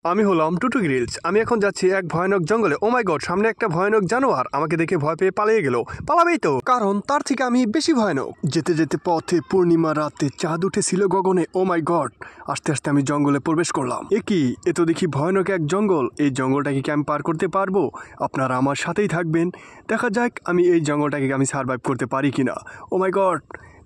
আমি হলাম টুটু গ্রিলস। আমি এখন যাচ্ছি এক ভয়ানক জঙ্গলে। ও মাই গড, সামনে একটা ভয়ানক জানোয়ার আমাকে দেখে ভয় পেয়ে পালিয়ে গেল। পালাবেই তো, কারণ তার থেকে আমি বেশি ভয়ানক। যেতে যেতে পথে পূর্ণিমা রাতে চাঁদ উঠেছিল গগনে। ও মাই গড, আস্তে আস্তে আমি জঙ্গলে প্রবেশ করলাম। এ কি, এ তো দেখি ভয়ানক এক জঙ্গল। এই জঙ্গলটাকে কি আমি পার করতে পারবো? আপনারা আমার সাথেই থাকবেন, দেখা যাক আমি এই জঙ্গলটাকে আমি সার্ভাইভ করতে পারি কিনা। ও মাই গড,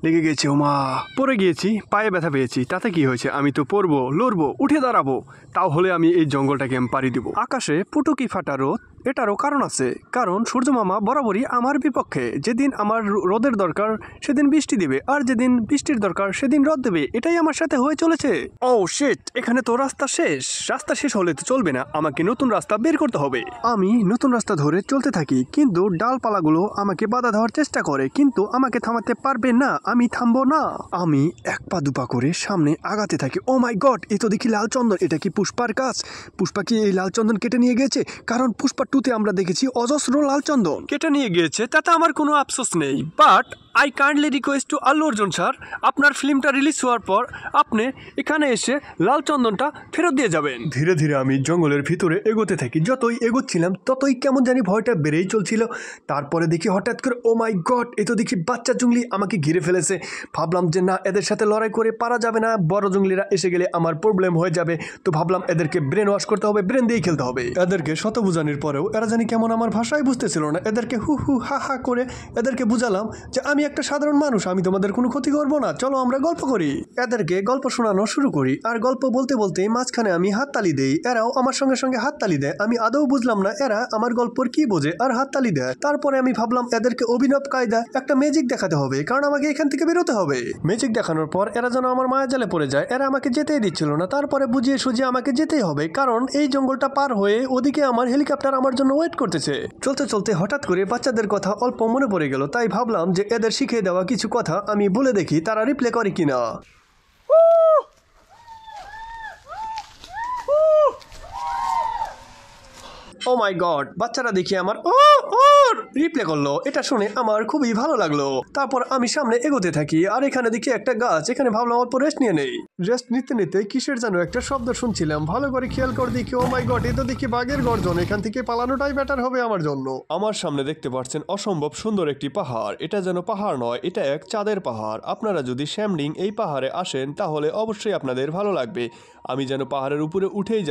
লেগে গেছে। ওমা, পড়ে গিয়েছি, পায়ে ব্যথা পেয়েছি, তাতে কি হয়েছে? আমি তো পড়বো, লড়বো, উঠে দাঁড়াবো, তাও হলে আমি এই জঙ্গলটাকে আমি পাড়ি দিব। আকাশে পুটুকি ফাটা রোদ, এটারও কারণ আছে। কারণ সূর্যমামা বরাবরই আমার বিপক্ষে। যেদিন আমার রোদের দরকার সেদিন বৃষ্টি দিবে, আর যেদিন বৃষ্টির দরকার সেদিন রোদ দেবে। এটাই আমার সাথে হয়ে চলেছে। ও শিট, এখানে তো রাস্তা শেষ। রাস্তা শেষ হলে তো চলবে না, আমাকে নতুন রাস্তা বের করতে হবে। আমি নতুন রাস্তা ধরে চলতে থাকি, কিন্তু ডালপালাগুলো আমাকে বাধা দেওয়ার চেষ্টা করে, কিন্তু আমাকে থামাতে পারবে না। আমি থামবো না। আমি এক পা দুপা করে সামনে আগাতে থাকি। ও মাই গড, এ তো দেখি লাল চন্দন। এটা কি পুষ্পার কাজ? পুষ্পা কি এই লাল চন্দন কেটে নিয়ে গেছে? কারণ পুষ্পা 2 তে আমরা দেখেছি অজস্র লাল চন্দন কেটে নিয়ে গিয়েছে, তাতে আমার কোনো আফসোস নেই। But I kindly request to Allu Arjun sir, আপনার ফিল্মটা রিলিজ হওয়ার পর আপনি এখানে এসে লাল চন্দনটা ফেরত দিয়ে যাবেন। ধীরে ধীরে আমি জঙ্গলের ভিতরে এগোতে থাকি। যতই এগোচ্ছিলাম ততই কেমন জানি ভয়টা বেড়েই চলছিল। তারপরে দেখি হঠাৎ করে, ও মাই গড, এ তো দেখি বাচ্চা জঙ্গলি আমাকে ঘিরে ফেলেছে। ভাবলাম যে না, এদের সাথে লড়াই করে পারা যাবে না, বড় জঙ্গলিরা এসে গেলে আমার প্রবলেম হয়ে যাবে। তো ভাবলাম এদেরকে ব্রেন ওয়াশ করতে হবে, ব্রেন দিয়েই খেলতে হবে। এদেরকে শত বুঝানোর পরেও এরা জানি কেমন আমার ভাষাই বুঝতেছিল না। এদেরকে হু হু হা হা করে এদেরকে বুঝালাম যে আমি একটা সাধারণ মানুষ, আমি তোমাদের কোনো ক্ষতি করবো না, চলো আমরা গল্প করি। এদেরকে গল্প শোনানো শুরু করি, আর গল্প বলতে বলতে মাঝখানে আমি হাততালি দেই, এরাও আমার সঙ্গে সঙ্গে হাততালি দেয়। আমি আদৌ বুঝলাম না এরা আমার গল্পর কি বোঝে আর হাততালি দেয়। তারপরে আমি ভাবলাম এদেরকে অভিনব কায়দা একটা ম্যাজিক দেখাতে হবে, কারণ আমাকে এখান থেকে বেরোতে হবে। ম্যাজিক দেখানোর পর এরা যেন আমার মায়াজালে পড়ে যায়। এরা আমাকে যেতেই দিচ্ছিল না। তারপরে বুঝিয়ে সুঝিয়ে আমাকে যেতেই হবে, কারণ এই জঙ্গলটা পার হয়ে ওদিকে আমার হেলিকপ্টার আমার জন্য ওয়েট করতেছে। চলতে চলতে হঠাৎ করে বাচ্চাদের কথা অল্প মনে পড়ে গেল, তাই ভাবলাম যে এদের শিখিয়ে দেওয়া কিছু কথা আমি বলে দেখি তারা রিপ্লে করে কিনা। ও মাই গড, বাচ্চারা দেখি আমার রিপ্লে করলো। এটা শুনে আমার খুবই ভালো লাগলো। তারপর আমি সামনে এগোতে থাকি, আর এখানে দেখি একটা গাছ। এখানে ভাবলাম অল্প রেস্ট নিয়ে নেই। রেস্ট নিতে নিতে কিসের যেন একটা শব্দ শুনছিলাম, ভালো করে খেয়াল করে দেখি, ও মাই গড, এটা দেখি বাঘের গর্জন। এখান থেকে পালানোটাই বেটার হবে আমার জন্য। আমার সামনে দেখতে পাচ্ছেন অসম্ভব সুন্দর একটি পাহাড়। এটা যেন পাহাড় নয়, এটা এক চাঁদের পাহাড়। আপনারা যদি শ্যামডিং এই পাহাড়ে আসেন তাহলে অবশ্যই আপনাদের ভালো লাগবে। আমি যেন পাহাড়ের উপরে উঠেই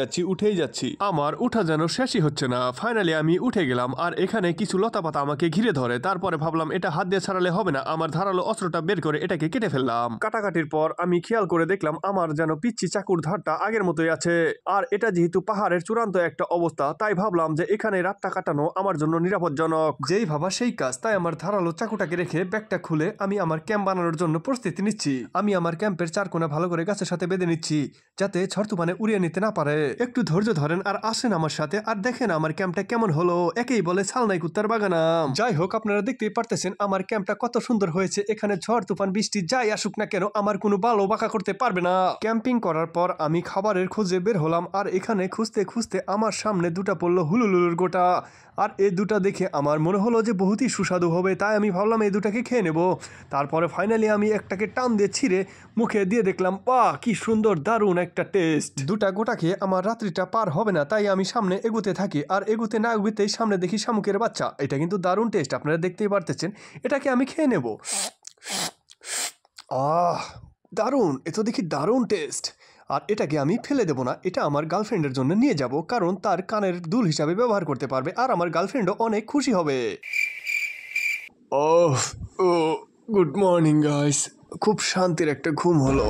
যাচ্ছি। আমার উঠা যেন শেষই হচ্ছে না। ফাইনালি আমি উঠে গেলাম, আর এখানে কিছু লতাপাতা আমাকে ঘিরে ধরে। তারপরে ভাবলাম এটা হাত দিয়ে ছাড়ালে হবে না, আমার ধারালো অস্ত্রটা বের করে এটাকে কেটে ফেললাম। কাটাকাটির পর আমি খেয়াল করে দেখলাম আমার যেন পিচ্ছি চাকুর ধারটা আগের মতোই আছে। আর এটা যেহেতু পাহাড়ের চূড়ান্ত একটা অবস্থা, তাই ভাবলাম যে এখানে রাতটা কাটানো আমার জন্য নিরাপদজনক। যেই ভাবা সেই কাজ, তাই আমার ধারালো চাকুটাকে রেখে ব্যাগটা খুলে আমি আমার ক্যাম্প বানানোর জন্য প্রস্তুতি নিচ্ছি। আমি আমার ক্যাম্পের চারকোনা ভালো করে গাছের সাথে বেঁধে নিচ্ছি, যাতে ঝড় তুফানে উড়িয়ে নিতে না পারে। একটু ধৈর্য ধরেন আর আসেন আমার সাথে, আর দেখেন আমার ক্যাম্পটা কেমন হলো। একেই বলে ছালনাই কুত্তার বাগানা। যাই হোক, আপনারা দেখতেই পারতেছেন আমার ক্যাম্পটা কত সুন্দর হয়েছে। এখানে ঝড় তুফান বৃষ্টি যাই আসুক না কেন, আমার কোনো বালও বাঁকা করতে পারবে না। ক্যাম্পিং করার পর আমি খাবারের খোঁজে বের হলাম, আর এখানে খুঁজতে খুঁজতে আমার সামনে দুটা পড়লো হুলুলুলুর গোটা। আর এই দুটা দেখে আমার মনে হলো যে বহুতই সুস্বাদু হবে, তাই আমি ভাবলাম এই দুটাকে খেয়ে নেব। তারপরে ফাইনালি আমি একটাকে টান দিয়ে ছিঁড়ে মুখে দিয়ে দেখলাম, বাহ কি সুন্দর, দারুণ একটা টেস্ট। দুটা গোটা খেয়ে আমার রাত্রিটা পার হবে না, তাই আমি সামনে এগোতে থাকি। আর এগোতে না এগোতেই সামনে দেখি শামুকের বাচ্চা। এটা কিন্তু দারুণ টেস্ট, আপনারা দেখতেই পারতেছেন। এটাকে আমি খেয়ে নেব। দারুণ, এ তো দেখি দারুণ টেস্ট। আর এটাকে আমি ফেলে দেবো না, এটা আমার গার্লফ্রেন্ডের জন্য নিয়ে যাব, কারণ তার কানের দুল হিসাবে ব্যবহার করতে পারবে, আর আমার গার্লফ্রেন্ডও অনেক খুশি হবে। Good morning guys. খুব শান্তির একটা ঘুম হলো।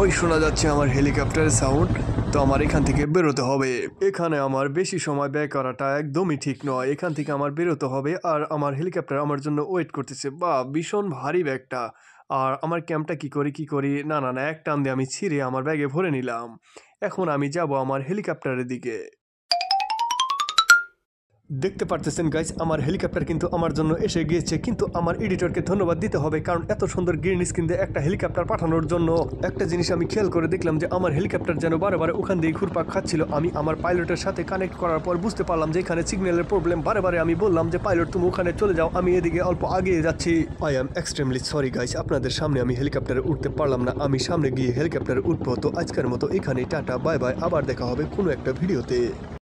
ওই শোনা যাচ্ছে আমার হেলিকপ্টারের সাউন্ড। তো আমার এখান থেকে বেরোতে হবে। এখানে আমার বেশি সময় ব্যয় করাটা একদমই ঠিক নয়। এখান থেকে আমার বেরোতে হবে, আর আমার হেলিকপ্টার আমার জন্য ওয়েট করতেছে। বা ভীষণ ভারী ব্যাগটা। আর আমার ক্যাম্পটা কি করি, না না না, এক টান দিয়ে আমি ছিঁড়ে আমার ব্যাগে ভরে নিলাম। এখন আমি যাব আমার হেলিকপ্টারের দিকে। দেখতে পারতেছেন গাইস, আমার হেলিকপ্টার কিন্তু আমার জন্য এসে গিয়েছে, কিন্তু আমার এডিটরকে ধন্যবাদ দিতে হবে, কারণ এত সুন্দর গ্রিন স্ক্রিন দিয়ে একটা হেলিকপ্টার পাঠানোর জন্য। একটা জিনিস আমি খেয়াল করে দেখলাম যে আমার হেলিকপ্টার যেন বারে বারে ওখান দিয়ে ঘুরপাক খাচ্ছিল। আমি আমার পাইলটের সাথে কানেক্ট করার পর বুঝতে পারলাম যে এখানে সিগন্যালের প্রবলেম। বারে বারে আমি বললাম যে পাইলট তুমি ওখানে চলে যাও, আমি এদিকে অল্প আগিয়ে যাচ্ছি। I am extremely sorry guys, আপনাদের সামনে আমি হেলিকপ্টারে উঠতে পারলাম না। আমি সামনে গিয়ে হেলিকপ্টারে উঠবো। তো আজকের মতো এখানেই টাটা, বাই বাই, আবার দেখা হবে কোনো একটা ভিডিওতে।